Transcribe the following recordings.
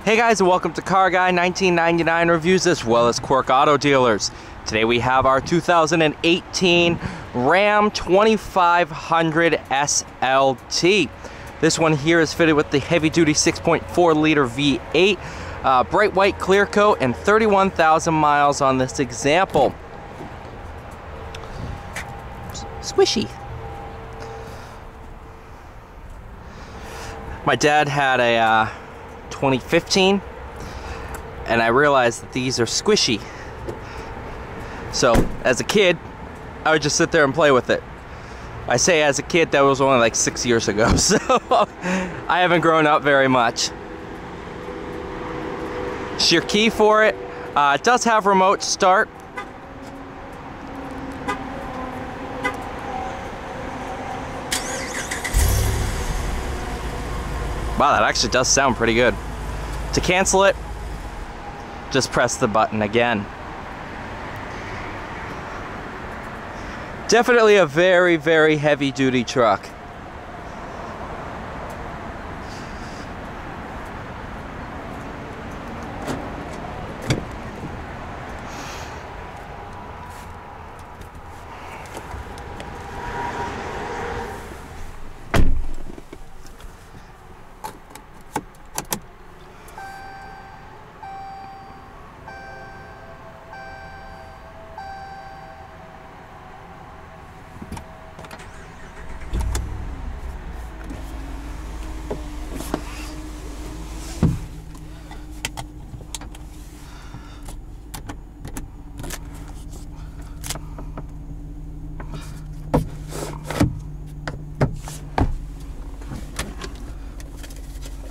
Hey guys, and welcome to Car Guy 1999 Reviews, as well as Quirk Auto Dealers. Today we have our 2018 Ram 2500 SLT. This one here is fitted with the heavy-duty 6.4 liter V8, bright white clear coat, and 31,000 miles on this example. Squishy. My dad had a 2015, and I realized that these are squishy. So as a kid, I would just sit there and play with it. I say as a kid, that was only like 6 years ago, so I haven't grown up very much. It's your key for it. It does have remote start. Wow, that actually does sound pretty good. To cancel it, just press the button again. Definitely a very, very heavy-duty truck.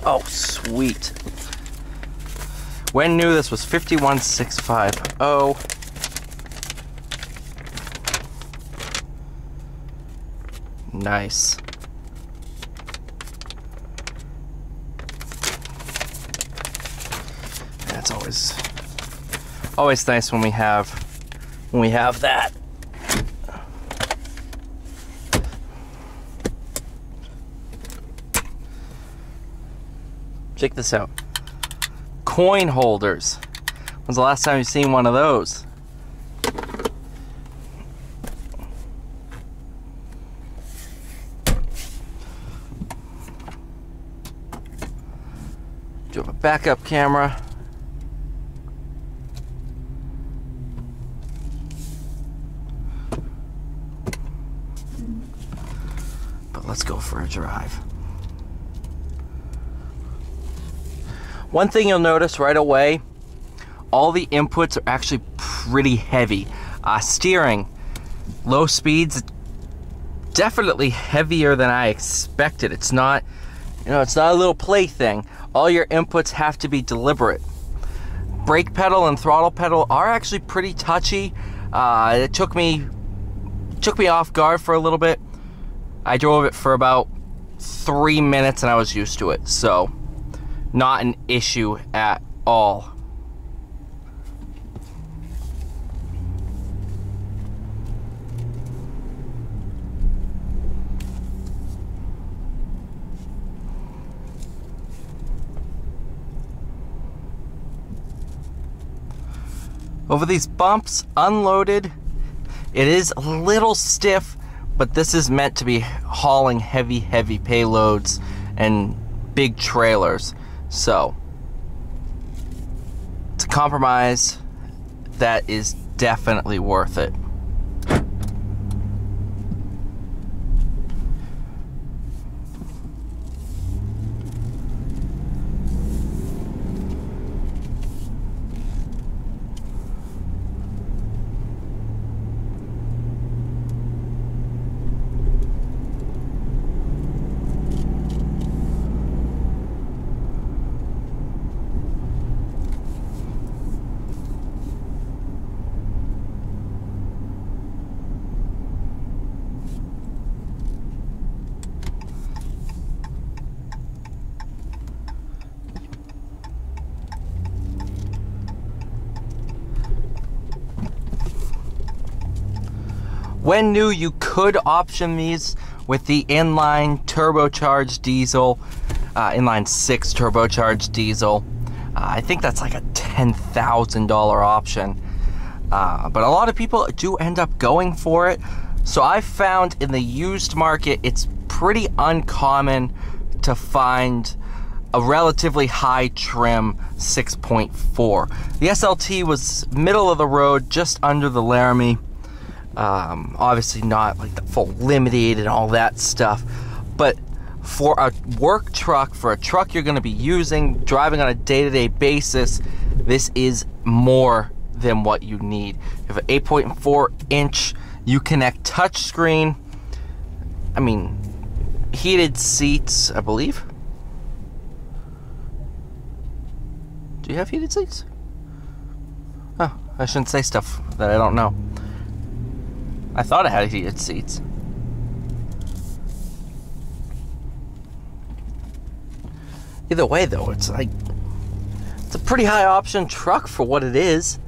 Oh, sweet. When new, this was 51650. Nice. That's always nice when we have that. Check this out. Coin holders. When's the last time you've seen one of those? Do you have a backup camera? But let's go for a drive. One thing you'll notice right away, all the inputs are actually pretty heavy. Steering, low speeds, definitely heavier than I expected. It's not, it's not a little plaything. All your inputs have to be deliberate. Brake pedal and throttle pedal are actually pretty touchy. It took me off guard for a little bit. I drove it for about 3 minutes and I was used to it, so not an issue at all. Over these bumps, unloaded, it is a little stiff, but this is meant to be hauling heavy payloads and big trailers. So, it's a compromise that is definitely worth it. When new, you could option these with the inline turbocharged diesel, inline 6 turbocharged diesel. I think that's like a $10,000 option. But a lot of people do end up going for it. So I found in the used market, it's pretty uncommon to find a relatively high trim 6.4. The SLT was middle of the road, just under the Laramie. Obviously not like the full limited and all that stuff, but for a work truck, for a truck you're going to be using, driving on a day-to-day basis, this is more than what you need. You have an 8.4 inch Uconnect touchscreen. I mean, heated seats, I believe. Do you have heated seats? Oh, I shouldn't say stuff that I don't know. I thought I had heated seats. Either way though, it's like, it's a pretty high option truck for what it is.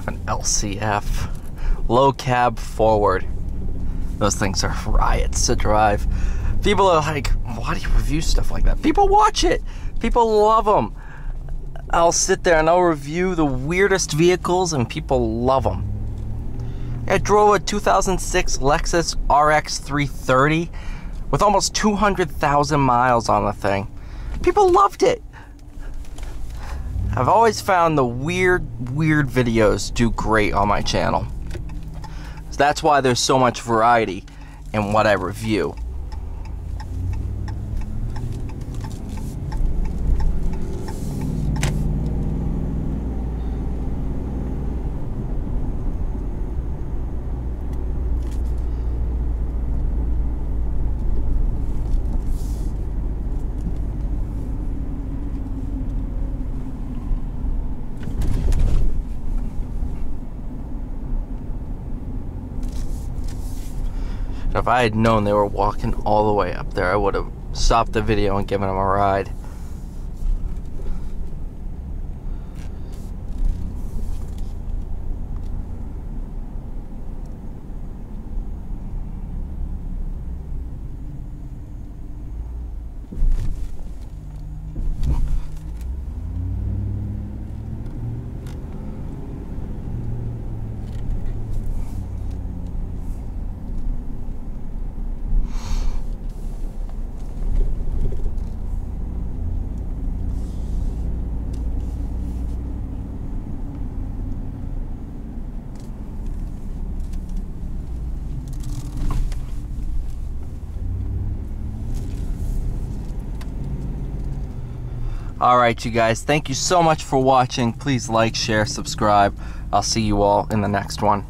An LCF, low cab forward. Those things are riots to drive. People are like, why do you review stuff like that? People watch it. People love them. I'll sit there and I'll review the weirdest vehicles and people love them. I drove a 2006 Lexus RX 330 with almost 200,000 miles on the thing. People loved it. I've always found the weird videos do great on my channel. So that's why there's so much variety in what I review. If I had known they were walking all the way up there, I would have stopped the video and given them a ride. Alright, you guys, thank you so much for watching. Please like, share, subscribe. I'll see you all in the next one.